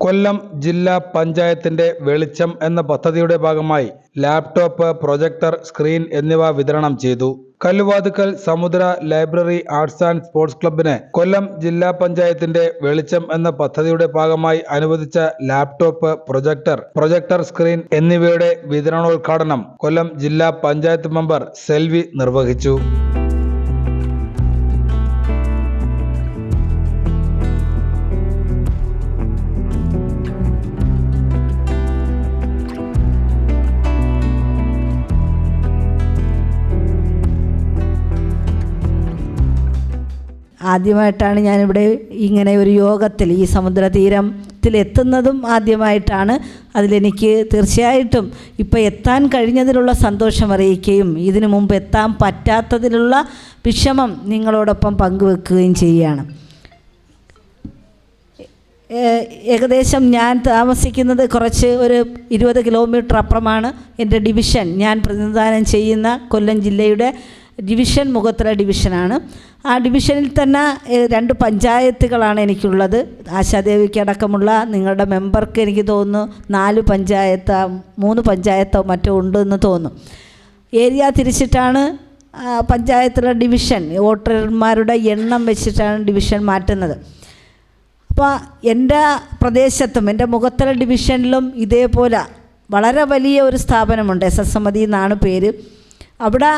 കൊല്ലം ജില്ലാ പഞ്ചായത്തിന്റെ വെളിച്ചം എന്ന പദ്ധതിയുടെ ഭാഗമായി ലാപ്ടോപ്പ്, പ്രൊജക്ടർ, സ്ക്രീൻ എന്നിവ വിതരണം ചെയ്തു. കല്ലുവാതുക്കൽ സമുദ്ര ലൈബ്രറി ആർട്സ് ആൻഡ് സ്പോർട്സ് ക്ലബിന് കൊല്ലം ജില്ലാ പഞ്ചായത്തിന്റെ വെളിച്ചം എന്ന പദ്ധതിയുടെ ഭാഗമായി അനുവദിച്ച ലാപ്ടോപ്പ്, പ്രൊജക്ടർ സ്ക്രീൻ എന്നിവയുടെ വിതരണോദ്ഘാടനം കൊല്ലം ജില്ലാ പഞ്ചായത്ത് മെമ്പർ സെൽവി നിർവഹിച്ചു. ആദ്യമായിട്ടാണ് ഞാനിവിടെ ഇങ്ങനെ ഒരു യോഗത്തിൽ ഈ സമുദ്രതീരത്തിലെത്തുന്നതും ആദ്യമായിട്ടാണ്. അതിലെനിക്ക് തീർച്ചയായിട്ടും ഇപ്പോൾ എത്താൻ കഴിഞ്ഞതിലുള്ള സന്തോഷം അറിയിക്കുകയും ഇതിനു മുമ്പ് എത്താൻ പറ്റാത്തതിലുള്ള വിഷമം നിങ്ങളോടൊപ്പം പങ്കുവെക്കുകയും ചെയ്യുകയാണ്. ഏകദേശം ഞാൻ താമസിക്കുന്നത് ഒരു 20 കിലോമീറ്റർ അപ്പുറമാണ് എൻ്റെ ഡിവിഷൻ. ഞാൻ പ്രതിനിധാനം ചെയ്യുന്ന കൊല്ലം ജില്ലയുടെ ഡിവിഷൻ മുഖത്തല ഡിവിഷനാണ്. ആ ഡിവിഷനിൽ തന്നെ 2 പഞ്ചായത്തുകളാണ് എനിക്കുള്ളത്. ആശാദേവിക്ക് അടക്കമുള്ള നിങ്ങളുടെ മെമ്പർക്ക് എനിക്ക് തോന്നുന്നു 3 പഞ്ചായത്തോ മറ്റോ ഉണ്ടെന്ന് തോന്നുന്നു. ഏരിയ തിരിച്ചിട്ടാണ് പഞ്ചായത്തിലെ ഡിവിഷൻ, വോട്ടർമാരുടെ എണ്ണം വെച്ചിട്ടാണ് ഡിവിഷൻ മാറ്റുന്നത്. അപ്പോൾ എൻ്റെ പ്രദേശത്തും എൻ്റെ മുഖത്തല ഡിവിഷനിലും ഇതേപോലെ വളരെ വലിയ ഒരു സ്ഥാപനമുണ്ട്. SSMതി എന്നാണ് പേര്. അവിടെ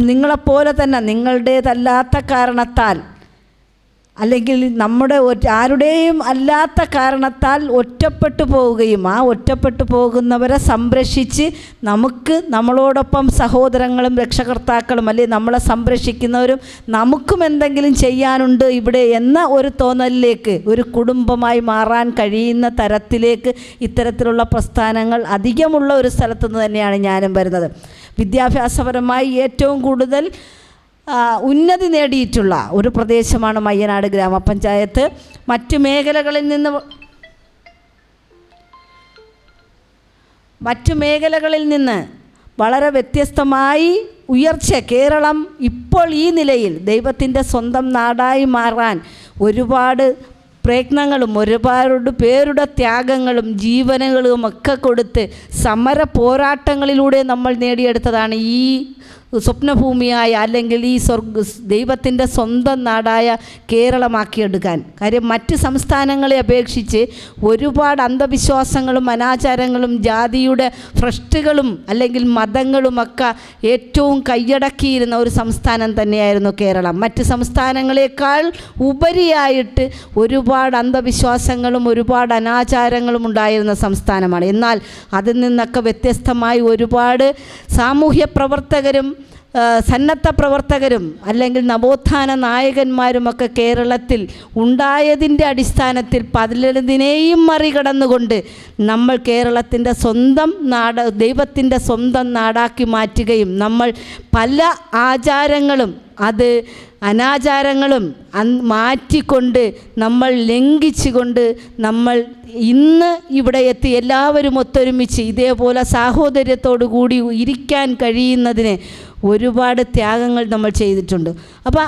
നിങ്ങളെപ്പോലെ തന്നെ നിങ്ങളുടേതല്ലാത്ത കാരണത്താൽ അല്ലെങ്കിൽ നമ്മുടെ ആരുടെയും അല്ലാത്ത കാരണത്താൽ ഒറ്റപ്പെട്ടു പോവുകയും ആ ഒറ്റപ്പെട്ടു പോകുന്നവരെ സംരക്ഷിച്ച് നമ്മളോടൊപ്പം സഹോദരങ്ങളും രക്ഷകർത്താക്കളും അല്ലെങ്കിൽ നമ്മളെ സംരക്ഷിക്കുന്നവരും നമുക്കും എന്തെങ്കിലും ചെയ്യാനുണ്ട് ഇവിടെ എന്ന ഒരു തോന്നലിലേക്ക് ഒരു കുടുംബമായി മാറാൻ കഴിയുന്ന തരത്തിലേക്ക് ഇത്തരത്തിലുള്ള പ്രസ്ഥാനങ്ങൾ അധികമുള്ള ഒരു സ്ഥലത്തുനിന്ന് തന്നെയാണ് ഞാനും വരുന്നത്. വിദ്യാഭ്യാസപരമായി ഏറ്റവും കൂടുതൽ ഉന്നതി നേടിയിട്ടുള്ള ഒരു പ്രദേശമാണ് മയ്യനാട് ഗ്രാമപഞ്ചായത്ത്. മറ്റു മേഖലകളിൽ നിന്ന് വളരെ വ്യത്യസ്തമായി ഉയർച്ച കേരളം ഇപ്പോൾ ഈ നിലയിൽ ദൈവത്തിൻ്റെ സ്വന്തം നാടായി മാറാൻ ഒരുപാട് പ്രയത്നങ്ങളും ഒരുപാട് പേരുടെ ത്യാഗങ്ങളും ജീവനുകളും ഒക്കെ കൊടുത്ത് സമര പോരാട്ടങ്ങളിലൂടെ നമ്മൾ നേടിയെടുത്തതാണ് ഈ സ്വപ്നഭൂമിയായ അല്ലെങ്കിൽ ഈ ദൈവത്തിൻ്റെ സ്വന്തം നാടായ കേരളമാക്കിയെടുക്കാൻ. കാര്യം മറ്റ് സംസ്ഥാനങ്ങളെ അപേക്ഷിച്ച് ഒരുപാട് അന്ധവിശ്വാസങ്ങളും അനാചാരങ്ങളും ജാതിയുടെ ഭ്രഷ്ടുകളും അല്ലെങ്കിൽ മതങ്ങളുമൊക്കെ ഏറ്റവും കൈയടക്കിയിരുന്ന ഒരു സംസ്ഥാനം തന്നെയായിരുന്നു കേരളം. മറ്റ് സംസ്ഥാനങ്ങളെക്കാൾ ഉപരിയായിട്ട് ഒരുപാട് അന്ധവിശ്വാസങ്ങളും ഒരുപാട് അനാചാരങ്ങളും ഉണ്ടായിരുന്ന സംസ്ഥാനമാണ്. എന്നാൽ അതിൽ നിന്നൊക്കെ വ്യത്യസ്തമായി ഒരുപാട് സാമൂഹ്യ പ്രവർത്തകരും സന്നദ്ധ പ്രവർത്തകരും അല്ലെങ്കിൽ നവോത്ഥാന നായകന്മാരുമൊക്കെ കേരളത്തിൽ ഉണ്ടായതിൻ്റെ അടിസ്ഥാനത്തിൽ പലതിനെയും മറികടന്നുകൊണ്ട് നമ്മൾ കേരളത്തിൻ്റെ സ്വന്തം നാട് ദൈവത്തിൻ്റെ സ്വന്തം നാടാക്കി മാറ്റുകയും നമ്മൾ പല ആചാരങ്ങളും അത് അനാചാരങ്ങളും മാറ്റിക്കൊണ്ട് നമ്മൾ ലംഘിച്ചുകൊണ്ട് നമ്മൾ ഇന്ന് ഇവിടെ എത്തി എല്ലാവരും ഒത്തൊരുമിച്ച് ഇതേപോലെ സാഹോദര്യത്തോടു കൂടി ഇരിക്കാൻ കഴിയുന്നതിന് ഒരുപാട് ത്യാഗങ്ങൾ നമ്മൾ ചെയ്തിട്ടുണ്ട്. അപ്പോൾ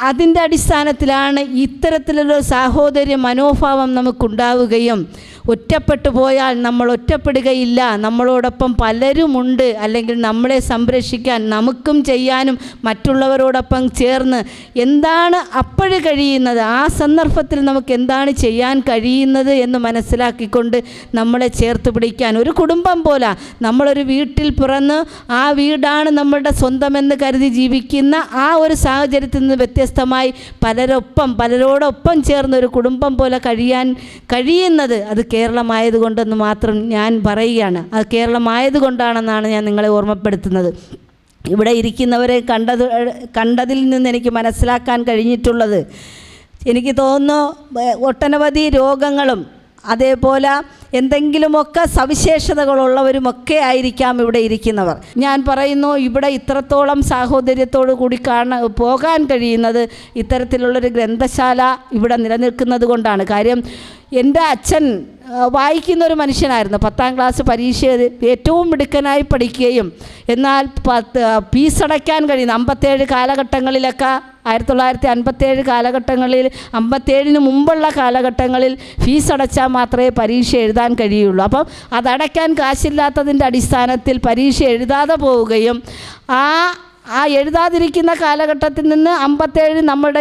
അതിൻ്റെ അടിസ്ഥാനത്തിലാണ് ഇത്തരത്തിലുള്ള സാഹോദര്യ മനോഭാവം നമുക്കുണ്ടാവുകയും ഒറ്റപ്പെട്ടു പോയാൽ നമ്മൾ ഒറ്റപ്പെടുകയില്ല, നമ്മളോടൊപ്പം പലരുമുണ്ട്, അല്ലെങ്കിൽ നമ്മളെ സംരക്ഷിക്കാൻ നമുക്കും ചെയ്യാനും മറ്റുള്ളവരോടൊപ്പം ചേർന്ന് എന്താണ് അപ്പോഴ് കഴിയുന്നത്, ആ സന്ദർഭത്തിൽ നമുക്ക് എന്താണ് ചെയ്യാൻ കഴിയുന്നത് എന്ന് മനസ്സിലാക്കിക്കൊണ്ട് നമ്മളെ ചേർത്ത് പിടിക്കാൻ ഒരു കുടുംബം പോലെ നമ്മളൊരു വീട്ടിൽ പിറന്ന് ആ വീടാണ് നമ്മളുടെ സ്വന്തമെന്ന് കരുതി ജീവിക്കുന്ന ആ ഒരു സാഹചര്യത്തിൽ നിന്ന് വ്യത്യസ്തമായി പലരോടൊപ്പം ചേർന്ന് ഒരു കുടുംബം പോലെ കഴിയാൻ കഴിയുന്നത് അത് കേരളമായതുകൊണ്ടെന്ന് മാത്രം ഞാൻ പറയുകയാണ്. അത് കേരളമായതുകൊണ്ടാണെന്നാണ് ഞാൻ നിങ്ങളെ ഓർമ്മപ്പെടുത്തുന്നത്. ഇവിടെ ഇരിക്കുന്നവരെ കണ്ടതിൽ നിന്ന് എനിക്ക് മനസ്സിലാക്കാൻ കഴിഞ്ഞിട്ടുള്ളത്, എനിക്ക് തോന്നുന്നു ഒട്ടനവധി രോഗങ്ങളും അതേപോലെ എന്തെങ്കിലുമൊക്കെ സവിശേഷതകളുള്ളവരുമൊക്കെ ആയിരിക്കാം ഇവിടെ ഇരിക്കുന്നവർ. ഞാൻ പറയുന്നു, ഇവിടെ ഇത്രത്തോളം സാഹോദര്യത്തോടു കൂടി പോകാൻ കഴിയുന്നത് ഇത്തരത്തിലുള്ളൊരു ഗ്രന്ഥശാല ഇവിടെ നിലനിൽക്കുന്നത് കൊണ്ടാണ്. കാര്യം എൻ്റെ അച്ഛൻ വായിക്കുന്നൊരു മനുഷ്യനായിരുന്നു. 10ാം ക്ലാസ് പരീക്ഷ ഏറ്റവും മിടുക്കനായി പഠിക്കുകയും എന്നാൽ ഫീസടയ്ക്കാൻ കഴിയുന്ന 57 കാലഘട്ടങ്ങളിലൊക്കെ 1957 കാലഘട്ടങ്ങളിൽ 57 മുമ്പുള്ള കാലഘട്ടങ്ങളിൽ ഫീസടച്ചാൽ മാത്രമേ പരീക്ഷ എഴുതാൻ കഴിയുള്ളൂ. അപ്പം അതടയ്ക്കാൻ കാശില്ലാത്തതിൻ്റെ അടിസ്ഥാനത്തിൽ പരീക്ഷ എഴുതാതെ പോവുകയും ആ എഴുതാതിരിക്കുന്ന കാലഘട്ടത്തിൽ നിന്ന് 57 നമ്മുടെ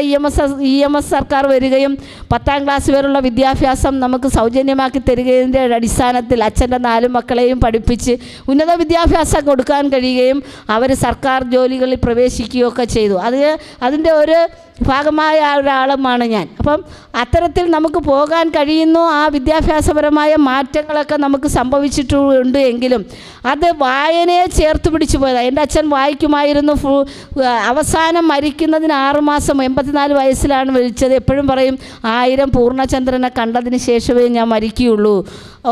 EMS സർക്കാർ വരികയും 10ാം ക്ലാസ് വരെയുള്ള വിദ്യാഭ്യാസം നമുക്ക് സൗജന്യമാക്കി തരികയുടെ അടിസ്ഥാനത്തിൽ അച്ഛൻ്റെ 4 മക്കളെയും പഠിപ്പിച്ച് ഉന്നത വിദ്യാഭ്യാസം കൊടുക്കാൻ കഴിയുകയും അവർ സർക്കാർ ജോലികളിൽ പ്രവേശിക്കുകയൊക്കെ ചെയ്തു. അതിൻ്റെ ഒരു ഭാഗമായ ഒരാളുമാണ് ഞാൻ. അപ്പം അത്തരത്തിൽ നമുക്ക് പോകാൻ കഴിയുന്നു. ആ വിദ്യാഭ്യാസപരമായ മാറ്റങ്ങളൊക്കെ നമുക്ക് സംഭവിച്ചിട്ടുണ്ട് എങ്കിലും അത് വായനയെ ചേർത്ത് പിടിച്ചു പോയതാണ്. എൻ്റെ അച്ഛൻ വായിക്കുമായിരുന്നു. അവസാനം മരിക്കുന്നതിന് 6 മാസം 84 വയസ്സിലാണ് മരിച്ചത്. എപ്പോഴും പറയും 1000 പൂർണ്ണചന്ദ്രനെ കണ്ടതിന് ശേഷമേ ഞാൻ മരിക്കുകയുള്ളൂ.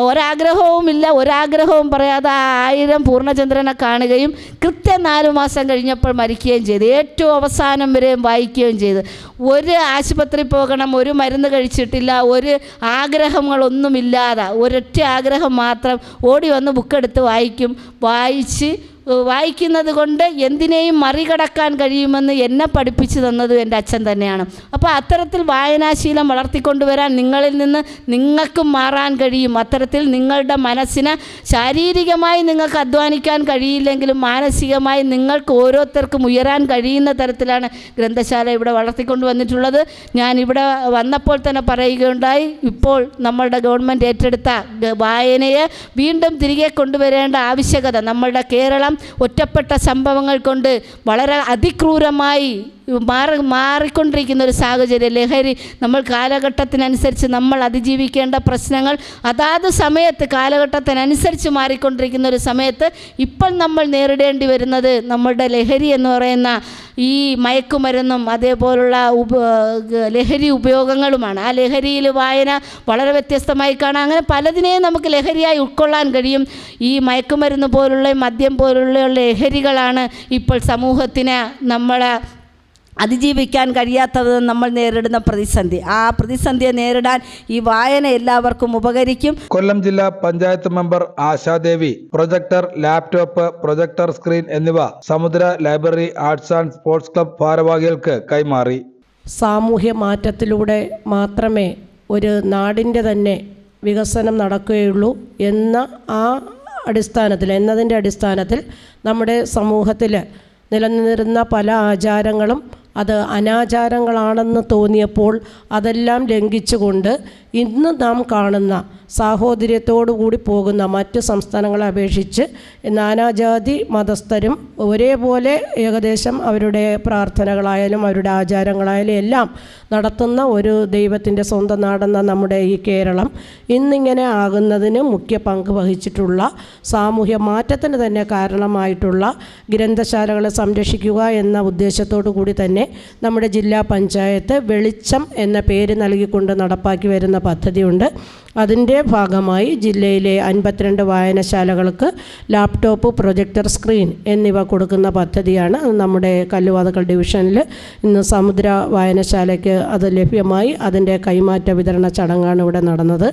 ഒരാഗ്രഹവും പറയാതെ 1000 പൂർണ്ണചന്ദ്രനെ കാണുകയും കൃത്യം 4 മാസം കഴിഞ്ഞപ്പോൾ മരിക്കുകയും ചെയ്തു. ഏറ്റവും അവസാനം വരെയും വായിക്കുകയും ചെയ്തു. ഒരു ആശുപത്രി പോകണം, ഒരു മരുന്ന് കഴിച്ചിട്ടില്ല, ഒരു ആഗ്രഹങ്ങളൊന്നുമില്ലാതെ ഒരൊറ്റ ആഗ്രഹം മാത്രം, ഓടി വന്ന് ബുക്കെടുത്ത് വായിക്കുന്നത് കൊണ്ട് എന്തിനേയും മറികടക്കാൻ കഴിയുമെന്ന് എന്നെ പഠിപ്പിച്ചു തന്നതും എൻ്റെ അച്ഛൻ തന്നെയാണ്. അപ്പോൾ അത്തരത്തിൽ വായനാശീലം വളർത്തിക്കൊണ്ടുവരാൻ നിങ്ങളിൽ നിന്ന് നിങ്ങൾക്കും മാറാൻ കഴിയും. അത്തരത്തിൽ നിങ്ങളുടെ മനസ്സിന് ശാരീരികമായി നിങ്ങൾക്ക് അധ്വാനിക്കാൻ കഴിയില്ലെങ്കിലും മാനസികമായി നിങ്ങൾക്ക് ഓരോരുത്തർക്കും ഉയരാൻ കഴിയുന്ന തരത്തിലാണ് ഗ്രന്ഥശാല ഇവിടെ വളർത്തിക്കൊണ്ട് വന്നിട്ടുള്ളത്. ഞാൻ ഇവിടെ വന്നപ്പോൾ തന്നെ പറയുകയുണ്ടായി, ഇപ്പോൾ നമ്മളുടെ ഗവൺമെൻറ് ഏറ്റെടുത്ത വായനയെ വീണ്ടും തിരികെ കൊണ്ടുവരേണ്ട ആവശ്യകത. നമ്മളുടെ കേരളം ഒറ്റപ്പെട്ട സംഭവങ്ങൾ കൊണ്ട് വളരെ അതിക്രൂരമായി മാറിക്കൊണ്ടിരിക്കുന്ന ഒരു സാഹചര്യം. ലഹരി നമ്മൾ കാലഘട്ടത്തിനനുസരിച്ച് നമ്മൾ അതിജീവിക്കേണ്ട പ്രശ്നങ്ങൾ അതാത് സമയത്ത് കാലഘട്ടത്തിനനുസരിച്ച് മാറിക്കൊണ്ടിരിക്കുന്ന ഒരു സമയത്ത് ഇപ്പോൾ നമ്മൾ നേരിടേണ്ടി വരുന്നത് നമ്മളുടെ ലഹരി എന്ന് പറയുന്ന ഈ മയക്കുമരുന്നും അതേപോലുള്ള ലഹരി ഉപയോഗങ്ങളുമാണ്. ആ ലഹരിയിൽ വായന വളരെ വ്യത്യസ്തമായി കാണാം. അങ്ങനെ പലതിനെയും നമുക്ക് ലഹരിയായി ഉൾക്കൊള്ളാൻ കഴിയും. ഈ മയക്കുമരുന്ന് പോലുള്ള മദ്യം പോലുള്ള ലഹരികളാണ് ഇപ്പോൾ സമൂഹത്തിന് നമ്മളെ അതിജീവിക്കാൻ കഴിയാത്തത് നമ്മൾ നേരിടുന്ന പ്രതിസന്ധി. ആ പ്രതിസന്ധിയെ നേരിടാൻ ഈ വായന എല്ലാവർക്കും ഉപകരിക്കും. കൊല്ലം ജില്ലാ panchayat member Ashadevi projector, laptop, projector screen എന്നിവ Samudra library arts and sports club ഭാരവാഹികൾക്ക് കൈമാറി. സാമൂഹ്യ മാറ്റത്തിലൂടെ മാത്രമേ ഒരു നാടിൻ്റെ തന്നെ വികസനം നടക്കുകയുള്ളൂ എന്നതിൻ്റെ അടിസ്ഥാനത്തിൽ നമ്മുടെ സമൂഹത്തിൽ നിലനിന്നിരുന്ന പല ആചാരങ്ങളും അത് അനാചാരങ്ങളാണെന്ന് തോന്നിയപ്പോൾ അതെല്ലാം ലംഘിച്ചുകൊണ്ട് ഇന്ന് നാം കാണുന്ന സാഹോദര്യത്തോടുകൂടി പോകുന്ന മറ്റ് സംസ്ഥാനങ്ങളെ അപേക്ഷിച്ച് നാനാജാതി മതസ്ഥരും ഒരേപോലെ ഏകദേശം അവരുടെ പ്രാർത്ഥനകളായാലും അവരുടെ ആചാരങ്ങളായാലും എല്ലാം നടത്തുന്ന ഒരു ദൈവത്തിൻ്റെ സ്വന്തം നാടെന്ന നമ്മുടെ ഈ കേരളം ഇന്നിങ്ങനെ ആകുന്നതിന് മുഖ്യ പങ്ക് വഹിച്ചിട്ടുള്ള സാമൂഹ്യ മാറ്റത്തിന് തന്നെ കാരണമായിട്ടുള്ള ഗ്രന്ഥശാലകളെ സംരക്ഷിക്കുക എന്ന ഉദ്ദേശത്തോടു കൂടി തന്നെ നമ്മുടെ ജില്ലാ പഞ്ചായത്ത് വെളിച്ചം എന്ന പേര് നൽകിക്കൊണ്ട് നടപ്പാക്കി വരുന്ന പദ്ധതിയുണ്ട്. അതിൻ്റെ ഭാഗമായി ജില്ലയിലെ 52 വായനശാലകൾക്ക് ലാപ്ടോപ്പ്, പ്രൊജക്ടർ സ്ക്രീൻ എന്നിവ കൊടുക്കുന്ന പദ്ധതിയാണ് നമ്മുടെ കല്ലുവാതുക്കൽ ഡിവിഷനിൽ ഇന്ന് സമുദ്ര വായനശാലയ്ക്ക് അത് ലഭ്യമായി. അതിൻ്റെ കൈമാറ്റ വിതരണ ചടങ്ങാണ് ഇവിടെ നടന്നത്.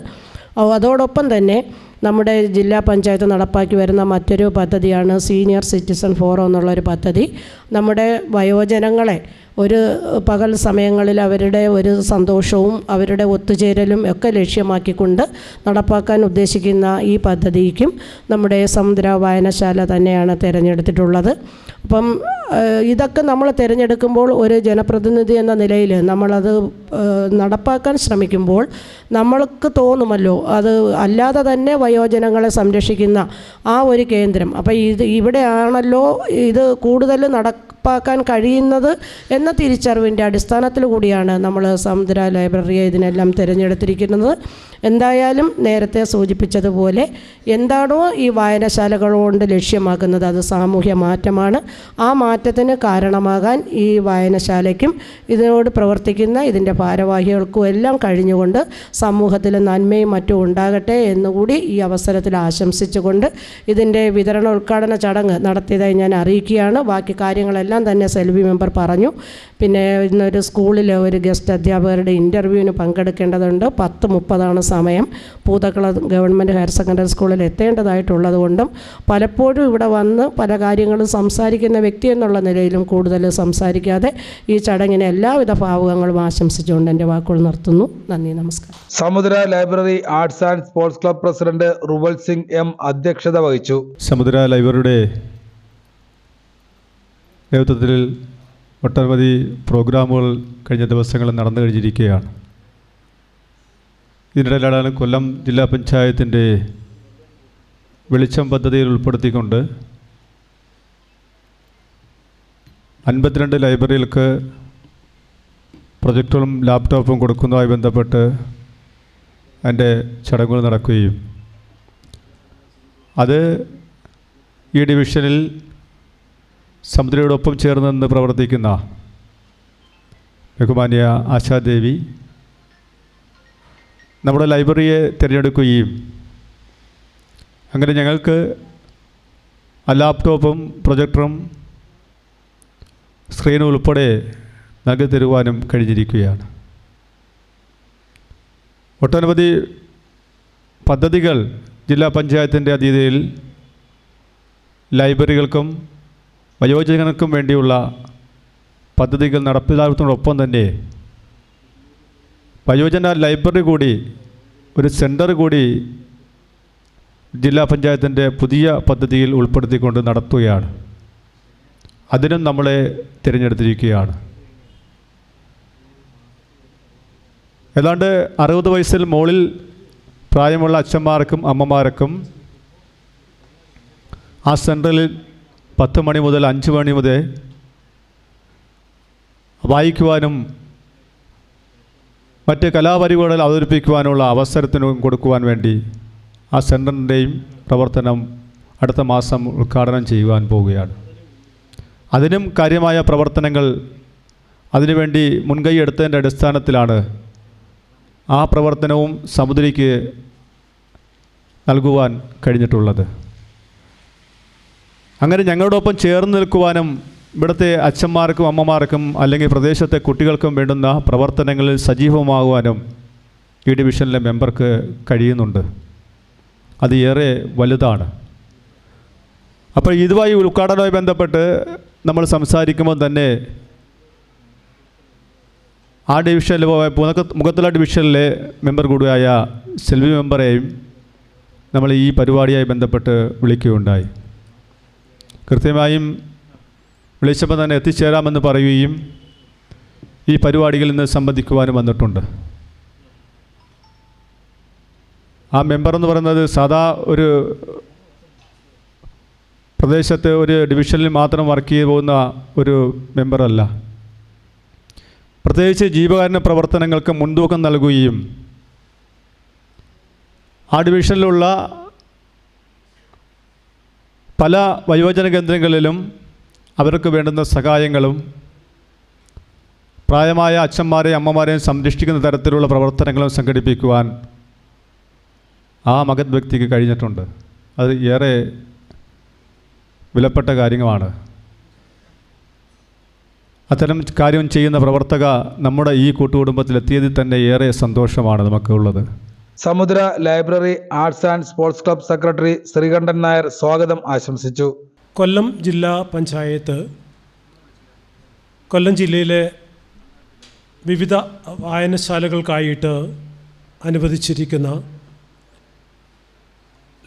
അതോടൊപ്പം തന്നെ നമ്മുടെ ജില്ലാ പഞ്ചായത്ത് നടപ്പാക്കി വരുന്ന മറ്റൊരു പദ്ധതിയാണ് സീനിയർ സിറ്റിസൺ ഫോറം എന്നുള്ളൊരു പദ്ധതി. നമ്മുടെ വയോജനങ്ങളെ ഒരു പകൽ സമയങ്ങളിൽ അവരുടെ ഒരു സന്തോഷവും അവരുടെ ഒത്തുചേരലും ഒക്കെ ലക്ഷ്യമാക്കിക്കൊണ്ട് നടപ്പാക്കാൻ ഉദ്ദേശിക്കുന്ന ഈ പദ്ധതിക്കും നമ്മുടെ സമുദ്ര വായനശാല തന്നെയാണ് തിരഞ്ഞെടുത്തിട്ടുള്ളത്. അപ്പം ഇതൊക്കെ നമ്മൾ തിരഞ്ഞെടുക്കുമ്പോൾ ഒരു ജനപ്രതിനിധി എന്ന നിലയിൽ നമ്മളത് നടപ്പാക്കാൻ ശ്രമിക്കുമ്പോൾ നമ്മൾക്ക് തോന്നുമല്ലോ അത് അല്ലാതെ തന്നെ വയോജനങ്ങളെ സംരക്ഷിക്കുന്ന ആ ഒരു കേന്ദ്രം, അപ്പോൾ ഇവിടെയാണല്ലോ ഇത് കൂടുതൽ നടപ്പാക്കാൻ കഴിയുന്നത് എന്ന തിരിച്ചറിവിൻ്റെ അടിസ്ഥാനത്തിൽ കൂടിയാണ് നമ്മൾ സമുദ്ര ലൈബ്രറിയെ ഇതിനെല്ലാം തിരഞ്ഞെടുത്തിരിക്കുന്നത്. എന്തായാലും നേരത്തെ സൂചിപ്പിച്ചതുപോലെ എന്താണോ ഈ വായനശാലകൾ കൊണ്ട് ലക്ഷ്യമാക്കുന്നത് അത് സാമൂഹ്യ മാറ്റമാണ്. ആ മാറ്റം മാറ്റത്തിന് കാരണമാകാൻ ഈ വായനശാലയ്ക്കും ഇതിനോട് പ്രവർത്തിക്കുന്ന ഇതിൻ്റെ ഭാരവാഹികൾക്കും എല്ലാം കഴിഞ്ഞുകൊണ്ട് സമൂഹത്തിൽ നന്മയും മറ്റും ഉണ്ടാകട്ടെ എന്നുകൂടി ഈ അവസരത്തിൽ ആശംസിച്ചുകൊണ്ട് ഇതിൻ്റെ ഉദ്ഘാടന ചടങ്ങ് നടത്തിയതായി ഞാൻ അറിയിക്കുകയാണ്. ബാക്കി കാര്യങ്ങളെല്ലാം തന്നെ സെൽവി മെമ്പർ പറഞ്ഞു. പിന്നെ ഇന്നൊരു സ്കൂളിൽ ഒരു ഗസ്റ്റ് അധ്യാപകരുടെ ഇൻ്റർവ്യൂവിന് പങ്കെടുക്കേണ്ടതുണ്ട്. 10:30 സമയം. പൂതക്കുളം ഗവൺമെൻറ് ഹയർ സെക്കൻഡറി സ്കൂളിൽ എത്തേണ്ടതായിട്ടുള്ളത് കൊണ്ടും പലപ്പോഴും ഇവിടെ വന്ന് പല കാര്യങ്ങളും സംസാരിക്കുന്ന വ്യക്തി എന്നുള്ള നിലയിലും കൂടുതൽ സംസാരിക്കാതെ ഈ ചടങ്ങിന് എല്ലാവിധ ഭാവുകങ്ങളും ആശംസിച്ചുകൊണ്ട് എൻ്റെ വാക്കുകൾ നിർത്തുന്നു. നന്ദി, നമസ്കാരം. സമുദ്ര library arts and sports club president Ruval Singh M അധ്യക്ഷത വഹിച്ചു. സമുദ്ര ലൈബ്രറിയുടെ നേതൃത്വത്തിൽ ഒട്ടനവധി പ്രോഗ്രാമുകൾ കഴിഞ്ഞ ദിവസങ്ങളിൽ നടന്നു കഴിഞ്ഞിരിക്കുകയാണ്. ഇതിനിടയിലാണ് കൊല്ലം ജില്ലാ പഞ്ചായത്തിൻ്റെ വെളിച്ചം പദ്ധതിയിൽ ഉൾപ്പെടുത്തിക്കൊണ്ട് 52 ലൈബ്രറികൾക്ക് പ്രൊജക്ടറും ലാപ്ടോപ്പും കൊടുക്കുന്നതുമായി ബന്ധപ്പെട്ട് അതിൻ്റെ ചടങ്ങുകൾ നടക്കുകയും അത് ഈ ഡിവിഷനിൽ സമുദ്രയോടൊപ്പം ചേർന്ന് നിന്ന് പ്രവർത്തിക്കുന്ന ബഹുമാന്യ ആശാദേവി നമ്മുടെ ലൈബ്രറിയെ തിരഞ്ഞെടുക്കുകയും അങ്ങനെ ഞങ്ങൾക്ക് ആ ലാപ്ടോപ്പും പ്രൊജക്ടറും സ്ക്രീനും ഉൾപ്പെടെ നൽകി തരുവാനും കഴിഞ്ഞിരിക്കുകയാണ്. ഒട്ടനവധി പദ്ധതികൾ ജില്ലാ പഞ്ചായത്തിൻ്റെ അധീനതയിൽ ലൈബ്രറികൾക്കും വയോജനങ്ങൾക്കും വേണ്ടിയുള്ള പദ്ധതികൾ നടപ്പിലാക്കുന്നതോടൊപ്പം തന്നെ വയോജന ലൈബ്രറി കൂടി ഒരു സെൻറ്റർ കൂടി ജില്ലാ പഞ്ചായത്തിൻ്റെ പുതിയ പദ്ധതിയിൽ ഉൾപ്പെടുത്തിക്കൊണ്ട് നടത്തുകയാണ്. അതിനും നമ്മളെ തിരഞ്ഞെടുത്തിരിക്കുകയാണ്. ഏതാണ്ട് 60 വയസ്സിൽ മുകളിൽ പ്രായമുള്ള അച്ഛന്മാർക്കും അമ്മമാർക്കും ആ സെൻറ്ററിൽ 10 മണി മുതൽ 5 മണി മുതൽ വായിക്കുവാനും മറ്റ് കലാപരിപാടികൾ അവതരിപ്പിക്കുവാനുള്ള അവസരത്തിനും കൊടുക്കുവാൻ വേണ്ടി ആ സെൻറ്ററിൻ്റെയും പ്രവർത്തനം അടുത്ത മാസം ഉദ്ഘാടനം ചെയ്യുവാൻ പോവുകയാണ്. അതിനും കാര്യമായ പ്രവർത്തനങ്ങൾ അതിനുവേണ്ടി മുൻകൈ എടുത്തതിൻ്റെ അടിസ്ഥാനത്തിലാണ് ആ പ്രവർത്തനവും സമുദ്രയ്ക്ക് നൽകുവാൻ കഴിഞ്ഞിട്ടുള്ളത്. അങ്ങനെ ഞങ്ങളോടൊപ്പം ചേർന്ന് നിൽക്കുവാനും ഇവിടുത്തെ അച്ഛന്മാർക്കും അമ്മമാർക്കും അല്ലെങ്കിൽ പ്രദേശത്തെ കുട്ടികൾക്കും വേണ്ടുന്ന പ്രവർത്തനങ്ങളിൽ സജീവമാകുവാനും ഈ ഡിവിഷനിലെ മെമ്പർക്ക് കഴിയുന്നുണ്ട്. അത് ഏറെ വലുതാണ്. അപ്പോൾ ഇതുമായി ഉദ്ഘാടനവുമായി ബന്ധപ്പെട്ട് നമ്മൾ സംസാരിക്കുമ്പോൾ തന്നെ ആ ഡിവിഷനിൽ മുഖത്തുള്ള ഡിവിഷനിലെ മെമ്പർ കൂടിയായ സെൽവി മെമ്പറെയും നമ്മൾ ഈ പരിപാടിയായി ബന്ധപ്പെട്ട് വിളിക്കുകയുണ്ടായി. കൃത്യമായും വിളിച്ചപ്പോൾ തന്നെ എത്തിച്ചേരാമെന്ന് പറയുകയും ഈ പരിപാടികളിൽ നിന്ന് സംബന്ധിക്കുവാനും വന്നിട്ടുണ്ട്. ആ മെമ്പർ എന്ന് പറയുന്നത് സാധാ ഒരു പ്രദേശത്ത് ഒരു ഡിവിഷനിൽ മാത്രം വർക്ക് ചെയ്ത് പോകുന്ന ഒരു മെമ്പറല്ല. പ്രത്യേകിച്ച് ജീവകാരുണ്യ പ്രവർത്തനങ്ങൾക്ക് മുൻതൂക്കം നൽകുകയും ആ ഡിവിഷനിലുള്ള പല വയോജന കേന്ദ്രങ്ങളിലും അവർക്ക് വേണ്ടുന്ന സഹായങ്ങളും പ്രായമായ അച്ഛന്മാരെയും അമ്മമാരെയും സംരക്ഷിക്കുന്ന തരത്തിലുള്ള പ്രവർത്തനങ്ങളും സംഘടിപ്പിക്കുവാൻ ആ മഹത് വ്യക്തിക്ക് കഴിഞ്ഞിട്ടുണ്ട്. അത് ഏറെ വിലപ്പെട്ട കാര്യമാണ്. അത്തരം കാര്യം ചെയ്യുന്ന പ്രവർത്തക നമ്മുടെ ഈ കൂട്ടുകുടുംബത്തിലെത്തിയതിൽ തന്നെ ഏറെ സന്തോഷമാണ് നമുക്കുള്ളത്. Samudra library arts and sports club secretary Sreekantan Nair സ്വാഗതം ആശംസിച്ചു. കൊല്ലം ജില്ലാ പഞ്ചായത്ത് കൊല്ലം ജില്ലയിലെ വിവിധ വായനശാലകൾക്കായിട്ട് അനുവദിച്ചിരിക്കുന്ന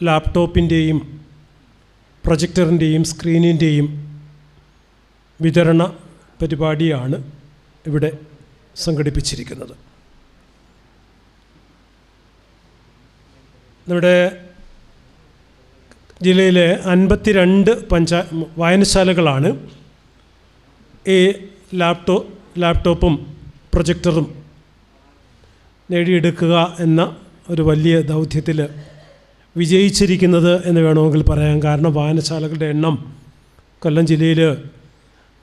ലാപ്ടോപ്പിൻ്റെയും പ്രൊജക്ടറിൻ്റെയും സ്ക്രീനിൻ്റെയും വിതരണ പരിപാടിയാണ് ഇവിടെ സംഘടിപ്പിച്ചിരിക്കുന്നത്. നമ്മുടെ ജില്ലയിലെ 52 വായനശാലകളാണ് ഈ ലാപ്ടോപ്പും പ്രൊജക്ടറും നേടിയെടുക്കുക എന്ന ഒരു വലിയ ദൗത്യത്തിൽ വിജയിച്ചിരിക്കുന്നത് എന്ന് വേണമെങ്കിൽ പറയാം. കാരണം വായനശാലകളുടെ എണ്ണം കൊല്ലം ജില്ലയിൽ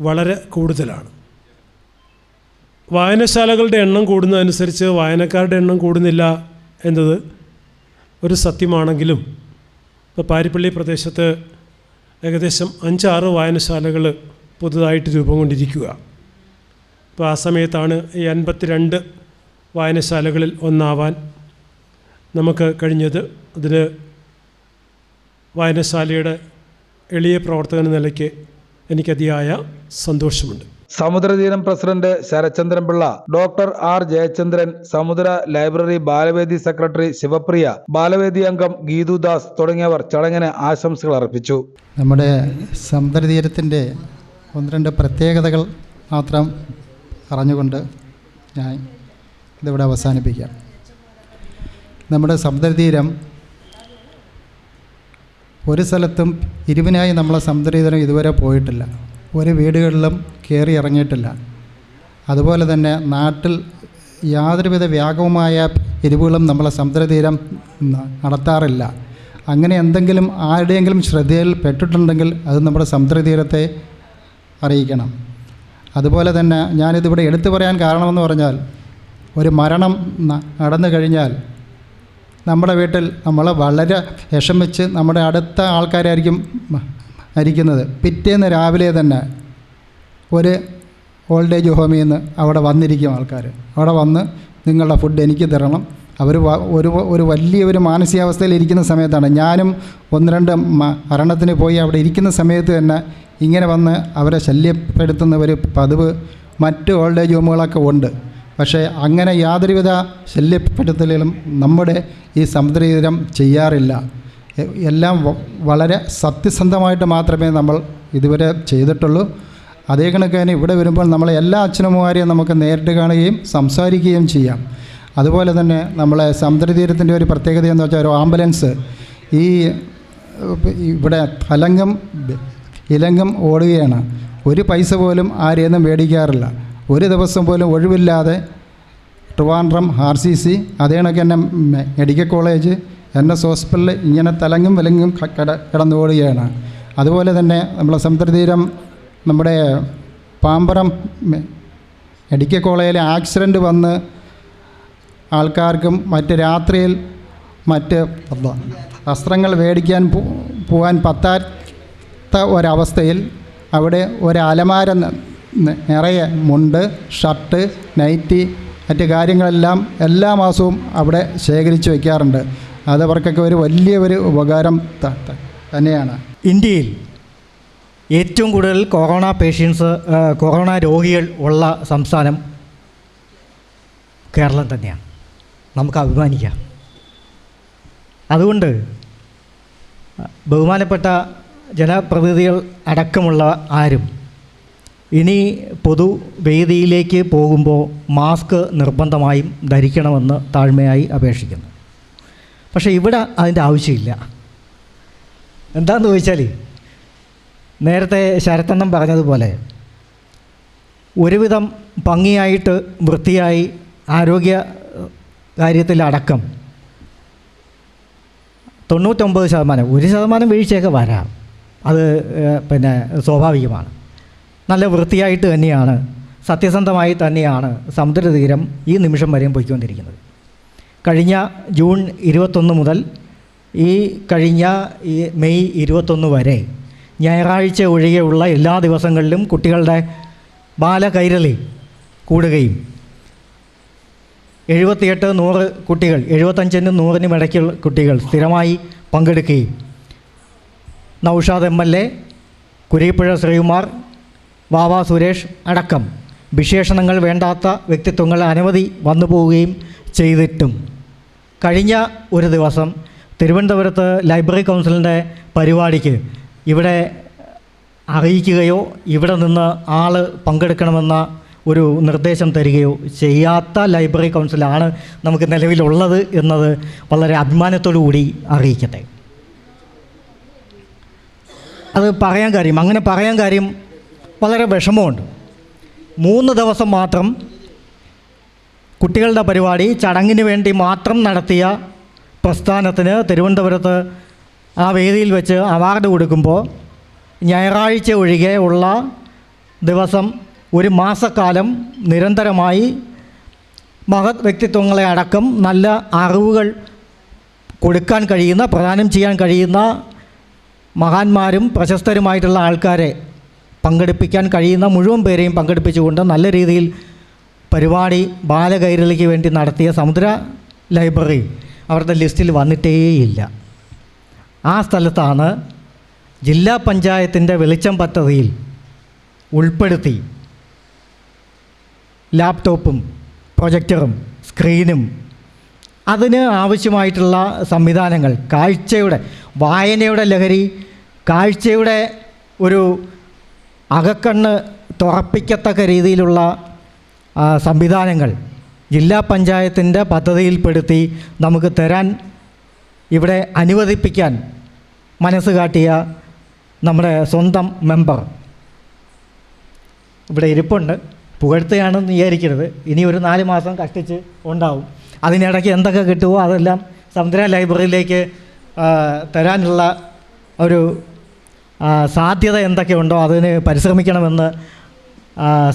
വളരെ കൂടുതലാണ്. വായനശാലകളുടെ എണ്ണം കൂടുന്നതനുസരിച്ച് വായനക്കാരുടെ എണ്ണം കൂടുന്നില്ല എന്നത് ഒരു സത്യമാണെങ്കിലും ഇപ്പോൾ പാരിപ്പള്ളി പ്രദേശത്ത് ഏകദേശം 5-6 വായനശാലകൾ പുതുതായിട്ട് രൂപം കൊണ്ടിരിക്കുക. അപ്പോൾ ആ സമയത്താണ് ഈ 52 വായനശാലകളിൽ ഒന്നാവാൻ നമുക്ക് കഴിഞ്ഞത്. അതിന് വായനശാലയുടെ എളിയ പ്രവർത്തകൻ എന്ന നിലയ്ക്ക് എനിക്കതിയായ സന്തോഷമുണ്ട്. Samudratheeram president Sarathchandran Pillai, doctor R Jayachandran, Samudra library Balavedi secretary Sivapriya, Balavedi അംഗം ഗീതുദാസ് തുടങ്ങിയവർ ചടങ്ങിന് ആശംസകൾ അർപ്പിച്ചു. നമ്മുടെ സമുദ്രതീരത്തിൻ്റെ 1-2 പ്രത്യേകതകൾ മാത്രം പറഞ്ഞുകൊണ്ട് ഞാൻ ഇതിവിടെ അവസാനിപ്പിക്കാം. നമ്മുടെ സമുദ്രതീരം ഒരു സ്ഥലത്തും ഇരുവിനായി നമ്മളെ സമുദ്രതീരം ഇതുവരെ പോയിട്ടില്ല. ഒരു വീടുകളിലും കയറി ഇറങ്ങിയിട്ടില്ല. അതുപോലെ തന്നെ നാട്ടിൽ യാതൊരുവിധ വ്യാപകമായ എരിവുകളും നമ്മളെ സമുദ്രതീരം നടത്താറില്ല. അങ്ങനെ എന്തെങ്കിലും ആരുടെയെങ്കിലും ശ്രദ്ധയിൽ പെട്ടിട്ടുണ്ടെങ്കിൽ അത് നമ്മുടെ സമുദ്രതീരത്തെ അറിയിക്കണം. അതുപോലെ തന്നെ ഞാനിതിവിടെ എടുത്തു പറയാൻ കാരണമെന്ന് പറഞ്ഞാൽ, ഒരു മരണം നടന്നു കഴിഞ്ഞാൽ നമ്മുടെ വീട്ടിൽ നമ്മൾ വളരെ വിഷമിച്ച് നമ്മുടെ അടുത്ത ആൾക്കാരായിരിക്കും മരിക്കുന്നത്. പിറ്റേന്ന് രാവിലെ തന്നെ ഒരു ഓൾഡ് ഏജ് ഹോമിൽ നിന്ന് അവിടെ വന്നിരിക്കും ആൾക്കാർ. അവിടെ വന്ന് നിങ്ങളുടെ ഫുഡ് എനിക്ക് തരണം. അവർ ഒരു വലിയൊരു മാനസികാവസ്ഥയിൽ ഇരിക്കുന്ന സമയത്താണ്. ഞാനും 1-2 മരണത്തിന് പോയി അവിടെ ഇരിക്കുന്ന സമയത്ത് തന്നെ ഇങ്ങനെ വന്ന് അവരെ ശല്യപ്പെടുത്തുന്ന ഒരു പതിവ് മറ്റ് ഓൾഡ് ഏജ് ഹോമുകളൊക്കെ ഉണ്ട്. പക്ഷേ അങ്ങനെ യാതൊരുവിധ ശല്യപ്പെടുത്തലും നമ്മുടെ ഈ സമുദ്രതീരം ചെയ്യാറില്ല. എല്ലാം വളരെ സത്യസന്ധമായിട്ട് മാത്രമേ നമ്മൾ ഇതുവരെ ചെയ്തിട്ടുള്ളൂ. അതേ കണക്കിന് ഇവിടെ വരുമ്പോൾ നമ്മളെ എല്ലാ അച്ഛനമ്മമാരെയും നമുക്ക് നേരിട്ട് കാണുകയും സംസാരിക്കുകയും ചെയ്യാം. അതുപോലെ തന്നെ നമ്മളെ സമുദ്രതീരത്തിൻ്റെ ഒരു പ്രത്യേകത എന്ന് വെച്ചാൽ ഒരു ആംബുലൻസ് ഈ ഇവിടെ ഇലങ്കം ഓടുകയാണ്. ഒരു പൈസ പോലും ആരെയൊന്നും മേടിക്കാറില്ല. ഒരു ദിവസം പോലും ഒഴിവില്ലാതെ ട്രിവാൻഡ്രം RCC, അതേ കണക്ക് തന്നെ മെഡിക്കൽ കോളേജ്, NS ഹോസ്പിറ്റൽ ഇങ്ങനെ തലങ്ങും വിലങ്ങും കിടന്നു ഓടുകയാണ്. അതുപോലെ തന്നെ നമ്മളെ സമുദ്രതീരം നമ്മുടെ പാമ്പറം മെഡിക്കൽ കോളേജിലെ ആക്സിഡൻറ്റ് വന്ന് ആൾക്കാർക്കും മറ്റ് രാത്രിയിൽ മറ്റ് വസ്ത്രങ്ങൾ മേടിക്കാൻ പോകാൻ പറ്റാത്ത ഒരവസ്ഥയിൽ അവിടെ ഒരു അലമാര നിറയെ മുണ്ട്, ഷർട്ട്, നൈറ്റി, മറ്റ് കാര്യങ്ങളെല്ലാം എല്ലാ മാസവും അവിടെ ശേഖരിച്ച് വയ്ക്കാറുണ്ട്. അതവർക്കൊക്കെ ഒരു വലിയൊരു ഉപകാരം തന്നെയാണ്. ഇന്ത്യയിൽ ഏറ്റവും കൂടുതൽ കൊറോണ രോഗികൾ ഉള്ള സംസ്ഥാനം കേരളം തന്നെയാണ്. നമുക്ക് അഭിമാനിക്കാം. അതുകൊണ്ട് ബഹുമാനപ്പെട്ട ജനപ്രതിനിധികൾ അടക്കമുള്ള ആരും ഇനി പൊതുവേദിയിലേക്ക് പോകുമ്പോൾ മാസ്ക് നിർബന്ധമായും ധരിക്കണമെന്ന് താഴ്മയായി അപേക്ഷിക്കുന്നു. പക്ഷേ ഇവിടെ അതിൻ്റെ ആവശ്യമില്ല. എന്താണെന്ന് ചോദിച്ചാൽ, നേരത്തെ ശരത്തണ്ണം പറഞ്ഞതുപോലെ ഒരുവിധം ഭംഗിയായിട്ട് വൃത്തിയായി ആരോഗ്യ കാര്യത്തിലടക്കം 99%, 1% വീഴ്ചയൊക്കെ വരാം. അത് സ്വാഭാവികമാണ്. നല്ല വൃത്തിയായിട്ട് തന്നെയാണ്, സത്യസന്ധമായി തന്നെയാണ് സമുദ്രതീരം ഈ നിമിഷം വരെയും പോയിക്കൊണ്ടിരിക്കുന്നത്. കഴിഞ്ഞ ജൂൺ 21 മുതൽ കഴിഞ്ഞ മെയ് 21 വരെ ഞായറാഴ്ച ഒഴികെയുള്ള എല്ലാ ദിവസങ്ങളിലും കുട്ടികളുടെ ബാലകൈരളി കൂടുകയും 78-100 കുട്ടികൾ, 75-നും 100-നും ഇടയ്ക്കുള്ള കുട്ടികൾ സ്ഥിരമായി പങ്കെടുക്കുകയും നൗഷാദ് MLA, കുരീപ്പുഴ ശ്രീകുമാർ, വാവ സുരേഷ് അടക്കം വിശേഷണങ്ങൾ വേണ്ടാത്ത വ്യക്തിത്വങ്ങൾ അനവധി വന്നു പോവുകയും ചെയ്തിട്ടും കഴിഞ്ഞ ഒരു ദിവസം തിരുവനന്തപുരത്ത് ലൈബ്രറി കൗൺസിലിൻ്റെ പരിപാടിക്ക് ഇവിടെ അറിയിക്കുകയോ ഇവിടെ നിന്ന് ആൾ പങ്കെടുക്കണമെന്ന ഒരു നിർദ്ദേശം തരികയോ ചെയ്യാത്ത ലൈബ്രറി കൗൺസിലാണ് നമുക്ക് നിലവിലുള്ളത് എന്നത് വളരെ അഭിമാനത്തോടു കൂടി അറിയിക്കട്ടെ. അത് അങ്ങനെ പറയാൻ കാര്യം വളരെ വിഷമമുണ്ട്. 3 ദിവസം മാത്രം കുട്ടികളുടെ പരിപാടി ചടങ്ങിന് വേണ്ടി മാത്രം നടത്തിയ പ്രസ്ഥാനത്തിന് തിരുവനന്തപുരത്ത് ആ വേദിയിൽ വെച്ച് അവാർഡ് കൊടുക്കുമ്പോൾ ഞായറാഴ്ച ഒഴികെ ഉള്ള ദിവസം ഒരു മാസക്കാലം നിരന്തരമായി മഹത് വ്യക്തിത്വങ്ങളെ അടക്കം നല്ല അറിവുകൾ കൊടുക്കാൻ കഴിയുന്ന, പ്രദാനം ചെയ്യാൻ കഴിയുന്ന മഹാന്മാരും പ്രശസ്തരുമായിട്ടുള്ള ആൾക്കാരെ പങ്കെടുപ്പിക്കാൻ കഴിയുന്ന മുഴുവൻ പേരെയും പങ്കെടുപ്പിച്ചുകൊണ്ട് നല്ല രീതിയിൽ പരിപാടി ബാലകൈരളിക്ക് വേണ്ടി നടത്തിയ സമുദ്ര ലൈബ്രറി അവരുടെ ലിസ്റ്റിൽ വന്നിട്ടേയില്ല. ആ സ്ഥലത്താണ് ജില്ലാ പഞ്ചായത്തിൻ്റെ വെളിച്ചം പദ്ധതിയിൽ ഉൾപ്പെടുത്തി ലാപ്ടോപ്പും പ്രൊജക്ടറും സ്ക്രീനും അതിന് ആവശ്യമായിട്ടുള്ള സംവിധാനങ്ങൾ, കാഴ്ചയുടെ, വായനയുടെ ലഹരി, കാഴ്ചയുടെ ഒരു അകക്കണ്ണ് തുറപ്പിക്കത്തക്ക രീതിയിലുള്ള സംവിധാനങ്ങൾ ജില്ലാ പഞ്ചായത്തിൻ്റെ പദ്ധതിയിൽപ്പെടുത്തി നമുക്ക് തരാൻ ഇവിടെ അനുവദിപ്പിക്കാൻ മനസ്സ് കാട്ടിയ നമ്മുടെ സ്വന്തം മെമ്പർ ഇവിടെ ഇരിപ്പുണ്ട്. പുകഴ്ത്തുകയാണെന്ന് വിചാരിക്കരുത്. ഇനി ഒരു 4 മാസം കഷ്ടിച്ച് ഉണ്ടാവും. അതിനിടയ്ക്ക് എന്തൊക്കെ കിട്ടുമോ അതെല്ലാം സമുദ്ര ലൈബ്രറിയിലേക്ക് തരാനുള്ള ഒരു സാധ്യത എന്തൊക്കെയുണ്ടോ അതിന് പരിശ്രമിക്കണമെന്ന്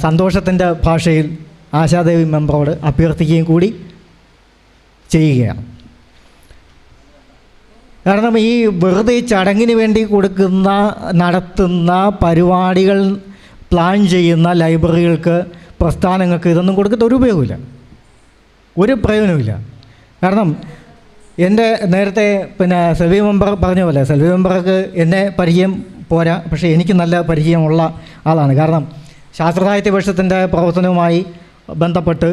സന്തോഷത്തിൻ്റെ ഭാഷയിൽ ആശാദേവി മെമ്പറോട് അഭ്യർത്ഥിക്കുകയും കൂടി ചെയ്യുകയാണ്. കാരണം ഈ വെറുതെ ചടങ്ങിന് വേണ്ടി നടത്തുന്ന പരിപാടികൾ പ്ലാൻ ചെയ്യുന്ന ലൈബ്രറികൾക്ക്, പ്രസ്ഥാനങ്ങൾക്ക് ഇതൊന്നും കൊടുത്തിട്ട് ഒരു ഉപയോഗമില്ല, ഒരു പ്രയോജനമില്ല. കാരണം എൻ്റെ നേരത്തെ സെൽവി മെമ്പർ പറഞ്ഞ പോലെ സെൽവി മെമ്പർക്ക് എന്നെ പരിചയം പോരാ, പക്ഷേ എനിക്ക് നല്ല പരിചയമുള്ള ആളാണ്. കാരണം ശാസ്ത്രസാഹിത്യ പരിഷത്തിൻ്റെ പ്രവർത്തനവുമായി ബന്ധപ്പെട്ട്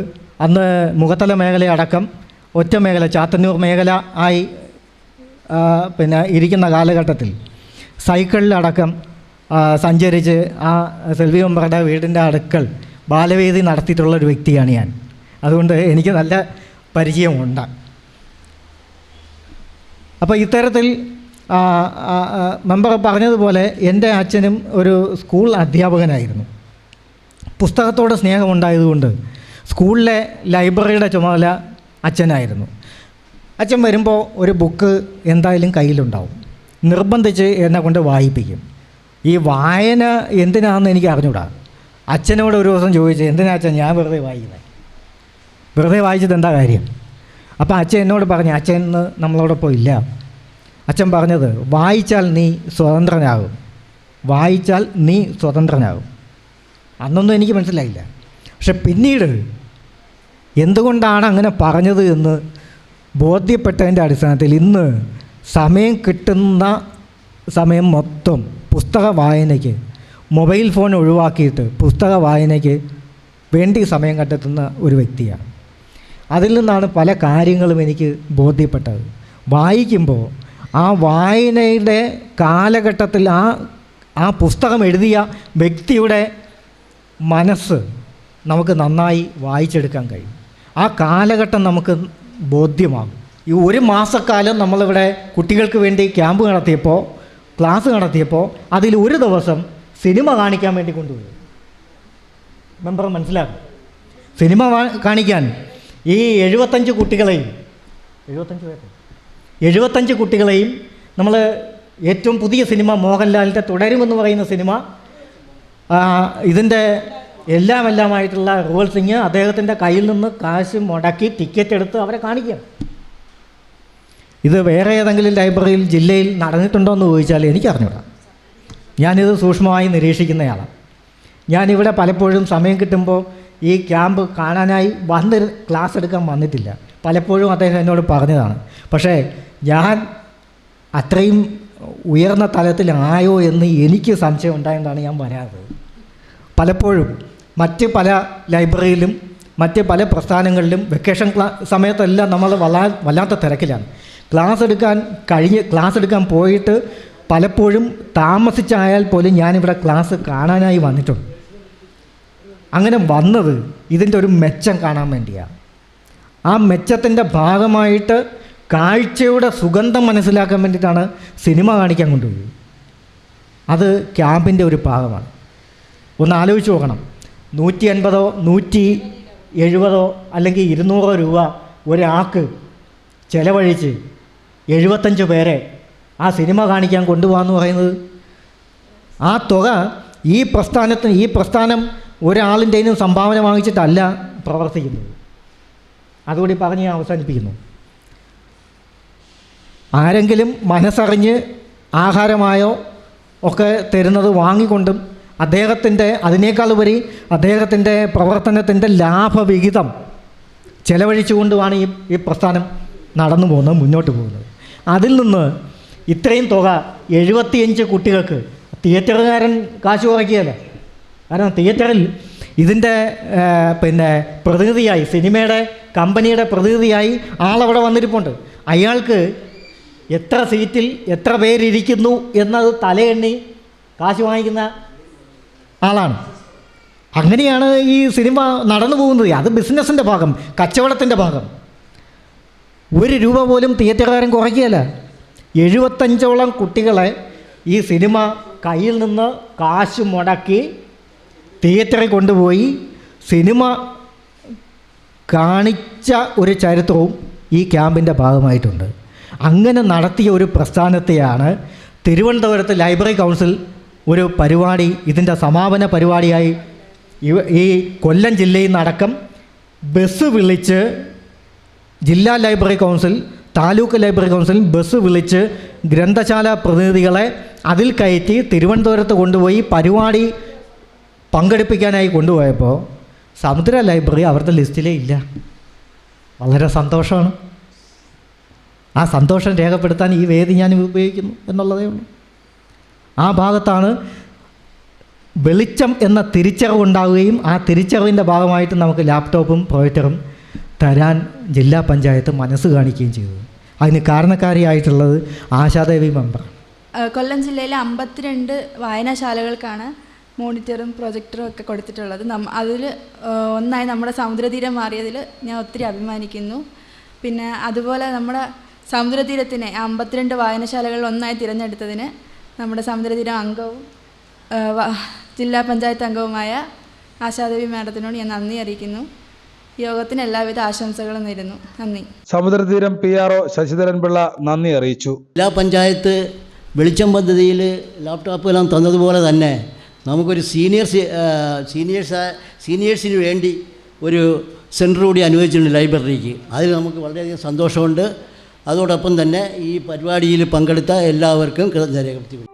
അന്ന് മുഖത്തല മേഖലയടക്കം ഒറ്റ മേഖല, ചാത്തന്നൂർ മേഖല ആയി ഇരിക്കുന്ന കാലഘട്ടത്തിൽ സൈക്കിളിലടക്കം സഞ്ചരിച്ച് ആ സെൽവി മെമ്പറുടെ വീടിൻ്റെ അടുക്കൽ ബാലവേദി നടത്തിയിട്ടുള്ളൊരു വ്യക്തിയാണ് ഞാൻ. അതുകൊണ്ട് എനിക്ക് നല്ല പരിചയമുണ്ട്. അപ്പോൾ ഇത്തരത്തിൽ മെമ്പർ പറഞ്ഞതുപോലെ എൻ്റെ അച്ഛനും ഒരു സ്കൂൾ അധ്യാപകനായിരുന്നു. പുസ്തകത്തോട് സ്നേഹമുണ്ടായതുകൊണ്ട് സ്കൂളിലെ ലൈബ്രറിയുടെ ചുമതല അച്ഛനായിരുന്നു. അച്ഛൻ വരുമ്പോൾ ഒരു ബുക്ക് എന്തായാലും കയ്യിലുണ്ടാവും, നിർബന്ധിച്ച് എന്നെ കൊണ്ട് വായിപ്പിക്കും. ഈ വായന എന്തിനാണെന്ന് എനിക്ക് അറിഞ്ഞൂടാ. അച്ഛനോട് ഒരു ദിവസം ചോദിച്ചു, എന്തിനാ അച്ഛൻ ഞാൻ വെറുതെ വായിക്കുന്നത്, വെറുതെ വായിച്ചിട്ട് എന്താ കാര്യം? അപ്പോൾ അച്ഛൻ എന്നോട് പറഞ്ഞു, അച്ഛൻ ഇന്ന് നമ്മളോടൊപ്പം ഇല്ല. അച്ഛൻ പറഞ്ഞത്, വായിച്ചാൽ നീ സ്വതന്ത്രനാകും, വായിച്ചാൽ നീ സ്വതന്ത്രനാകും. അന്നൊന്നും എനിക്ക് മനസ്സിലായില്ല. പക്ഷെ പിന്നീട് എന്തുകൊണ്ടാണ് അങ്ങനെ പറഞ്ഞത് എന്ന് ബോധ്യപ്പെട്ടതിൻ്റെ അടിസ്ഥാനത്തിൽ ഇന്ന് സമയം കിട്ടുന്ന സമയം മൊത്തം പുസ്തക വായനയ്ക്ക്, മൊബൈൽ ഫോൺ ഒഴിവാക്കിയിട്ട് പുസ്തക വായനയ്ക്ക് വേണ്ടി സമയം കണ്ടെത്തുന്ന ഒരു വ്യക്തിയാണ്. അതിൽ നിന്നാണ് പല കാര്യങ്ങളും എനിക്ക് ബോധ്യപ്പെട്ടത്. വായിക്കുമ്പോൾ ആ വായനയുടെ കാലഘട്ടത്തിൽ ആ പുസ്തകം എഴുതിയ വ്യക്തിയുടെ മനസ്സ് നമുക്ക് നന്നായി വായിച്ചെടുക്കാൻ കഴിയും. ആ കാലഘട്ടം നമുക്ക് ബോധ്യമാകും. ഈ ഒരു മാസക്കാലം നമ്മളിവിടെ കുട്ടികൾക്ക് വേണ്ടി ക്യാമ്പ് നടത്തിയപ്പോൾ, ക്ലാസ് നടത്തിയപ്പോൾ അതിൽ ഒരു ദിവസം സിനിമ കാണിക്കാൻ വേണ്ടി കൊണ്ടുപോയി. മെമ്പർ മനസ്സിലാക്കും, സിനിമ കാണിക്കാൻ ഈ 75 കുട്ടികളെയും 75 കുട്ടികളെയും നമ്മൾ ഏറ്റവും പുതിയ സിനിമ മോഹൻലാലിൻ്റെ തുടരുമെന്ന് പറയുന്ന സിനിമ, ഇതിൻ്റെ എല്ലാമായിട്ടുള്ള റൂൾ സിംഗ് അദ്ദേഹത്തിൻ്റെ കയ്യിൽ നിന്ന് കാശ് മുടക്കി ടിക്കറ്റ് എടുത്ത് അവരെ കാണിക്കുക. ഇത് വേറെ ഏതെങ്കിലും ലൈബ്രറിയിൽ ജില്ലയിൽ നടന്നിട്ടുണ്ടോ എന്ന് ചോദിച്ചാൽ എനിക്കറിഞ്ഞൂടാ. ഞാനിത് സൂക്ഷ്മമായി നിരീക്ഷിക്കുന്നയാളാണ്. ഞാനിവിടെ പലപ്പോഴും സമയം കിട്ടുമ്പോൾ ഈ ക്യാമ്പ് കാണാനായി ക്ലാസ് എടുക്കാൻ വന്നിട്ടില്ല. പലപ്പോഴും അദ്ദേഹം എന്നോട് പറഞ്ഞതാണ്. പക്ഷേ ഞാൻ അത്രയും ഉയർന്ന തലത്തിലായോ എന്ന് എനിക്ക് സംശയം ഉണ്ടായതുകൊണ്ടാണ് ഞാൻ വരാത്തത്. പലപ്പോഴും മറ്റ് പല ലൈബ്രറിയിലും മറ്റ് പല പ്രസ്ഥാനങ്ങളിലും വെക്കേഷൻ സമയത്തെല്ലാം നമ്മൾ വല്ലാത്ത തിരക്കിലാണ്. ക്ലാസ് എടുക്കാൻ പോയിട്ട് പലപ്പോഴും താമസിച്ചായാൽ പോലും ഞാനിവിടെ ക്ലാസ് കാണാനായി വന്നിട്ടുണ്ട്. അങ്ങനെ വന്നത് ഇതിൻ്റെ ഒരു മെച്ചം കാണാൻ വേണ്ടിയാണ്. ആ മെച്ചത്തിൻ്റെ ഭാഗമായിട്ട് കാഴ്ചയുടെ സുഗന്ധം മനസ്സിലാക്കാൻ വേണ്ടിയിട്ടാണ് സിനിമ കാണിക്കാൻ കൊണ്ടുപോയത്. അത് ക്യാമ്പിൻ്റെ ഒരു ഭാഗമാണ്. ഒന്ന് ആലോചിച്ച് നോക്കണം, 150 170 അല്ലെങ്കിൽ 200 രൂപ ഒരാൾക്ക് ചിലവഴിച്ച് 75 പേരെ ആ സിനിമ കാണിക്കാൻ കൊണ്ടുപോകാമെന്ന് പറയുന്നത്, ആ തുക ഈ പ്രസ്ഥാനം ഒരാളിൻ്റെയും സംഭാവന വാങ്ങിച്ചിട്ടല്ല പ്രവർത്തിക്കുന്നത്. അതുകൂടി പറഞ്ഞ് ഞാൻ അവസാനിപ്പിക്കുന്നു. ആരെങ്കിലും മനസ്സറിഞ്ഞ് ആഹാരമായോ ഒക്കെ തരുന്നത് വാങ്ങിക്കൊണ്ടും അതിനേക്കാളുപരി അദ്ദേഹത്തിൻ്റെ പ്രവർത്തനത്തിൻ്റെ ലാഭവിഹിതം ചെലവഴിച്ചുകൊണ്ടുമാണ് ഈ പ്രസ്ഥാനം മുന്നോട്ട് പോകുന്നത്. അതിൽ നിന്ന് ഇത്രയും തുക 75 കുട്ടികൾക്ക് തിയേറ്ററുകാരൻ കാശ് കുറയ്ക്കുകയല്ല. കാരണം തിയേറ്ററിൽ ഇതിൻ്റെ പ്രതിനിധിയായി, സിനിമയുടെ കമ്പനിയുടെ പ്രതിനിധിയായി ആളവിടെ വന്നിരിപ്പുണ്ട്. അയാൾക്ക് എത്ര സീറ്റിൽ എത്ര പേരിയ്ക്കുന്നു എന്നത് തലയെണ്ണി കാശ് വാങ്ങിക്കുന്ന ആളാണ്. അങ്ങനെയാണ് ഈ സിനിമ നടന്നു പോകുന്നത്. അത് ബിസിനസ്സിൻ്റെ ഭാഗം, കച്ചവടത്തിൻ്റെ ഭാഗം. 1 രൂപ പോലും തിയേറ്ററുകാരൻ കുറയ്ക്കുകയല്ല. 75ഓളം കുട്ടികളെ ഈ സിനിമ കയ്യിൽ നിന്ന് കാശ് മുടക്കി തിയേറ്ററിൽ കൊണ്ടുപോയി സിനിമ കാണിച്ച ഒരു ചരിത്രവും ഈ ക്യാമ്പിൻ്റെ ഭാഗമായിട്ടുണ്ട്. അങ്ങനെ നടത്തിയ ഒരു പ്രസ്ഥാനത്തെയാണ് തിരുവനന്തപുരത്ത് ലൈബ്രറി കൗൺസിൽ ഒരു പരിപാടി, ഇതിൻ്റെ സമാപന പരിപാടിയായി ഈ കൊല്ലം ജില്ലയിൽ നിന്നടക്കം ബസ് വിളിച്ച് ജില്ലാ library council, taluk library council bus വിളിച്ച് ഗ്രന്ഥശാല പ്രതിനിധികളെ അതിൽ കയറ്റി തിരുവനന്തപുരത്ത് കൊണ്ടുപോയി പരിപാടി പങ്കെടുപ്പിക്കാനായി കൊണ്ടുപോയപ്പോൾ സമുദ്ര ലൈബ്രറി അവരുടെ ലിസ്റ്റിലേ ഇല്ല. വളരെ സന്തോഷമാണ്. ആ സന്തോഷം രേഖപ്പെടുത്താൻ ഈ വേദി ഞാൻ ഉപയോഗിക്കുന്നു എന്നുള്ളതേ ഉള്ളൂ. ആ ഭാഗത്താണ് വെളിച്ചം എന്ന തിരിച്ചറിവുണ്ടാവുകയും ആ തിരിച്ചറിവിൻ്റെ ഭാഗമായിട്ട് നമുക്ക് ലാപ്ടോപ്പും പ്രൊജക്ടറും തരാൻ ജില്ലാ പഞ്ചായത്ത് മനസ്സ് കാണിക്കുകയും ചെയ്തത്. അതിന് കാരണക്കാരിയായിട്ടുള്ളത് ആശാദേവി മെമ്പർ. കൊല്ലം ജില്ലയിലെ 52 വായനശാലകൾക്കാണ് മോണിറ്ററും പ്രൊജക്ടറും ഒക്കെ കൊടുത്തിട്ടുള്ളത്. അതിൽ ഒന്നായി നമ്മുടെ സമുദ്രതീരം മാറിയതിൽ ഞാൻ ഒത്തിരി അഭിമാനിക്കുന്നു. പിന്നെ അതുപോലെ നമ്മുടെ സമുദ്രതീരത്തിനെ 52 വായനശാലകളിൽ ഒന്നായി തിരഞ്ഞെടുത്തതിന് നമ്മുടെ സമുദ്രതീരം അംഗവും ജില്ലാ പഞ്ചായത്ത് അംഗവുമായ ആശാദേവി മാഡത്തിനോട് ഞാൻ നന്ദി അറിയിക്കുന്നു. യോഗത്തിന് എല്ലാവിധ ആശംസകളും നേരുന്നു. നന്ദി. സമുദ്രതീരം PRO ശശിധരൻ പിള്ള നന്ദി അറിയിച്ചു. ജില്ലാ പഞ്ചായത്ത് വെളിച്ചം പദ്ധതിയിൽ ലാപ്ടോപ്പെല്ലാം തന്നതുപോലെ തന്നെ നമുക്കൊരു സീനിയേഴ്സിന് വേണ്ടി ഒരു സെൻറ്റർ കൂടി അനുവദിച്ചിട്ടുണ്ട് ലൈബ്രറിക്ക്. അതിൽ നമുക്ക് വളരെയധികം സന്തോഷമുണ്ട്. അതോടൊപ്പം തന്നെ ഈ പരിപാടിയിൽ പങ്കെടുത്ത എല്ലാവർക്കും കൃതജ്ഞത രേഖപ്പെടുത്തി.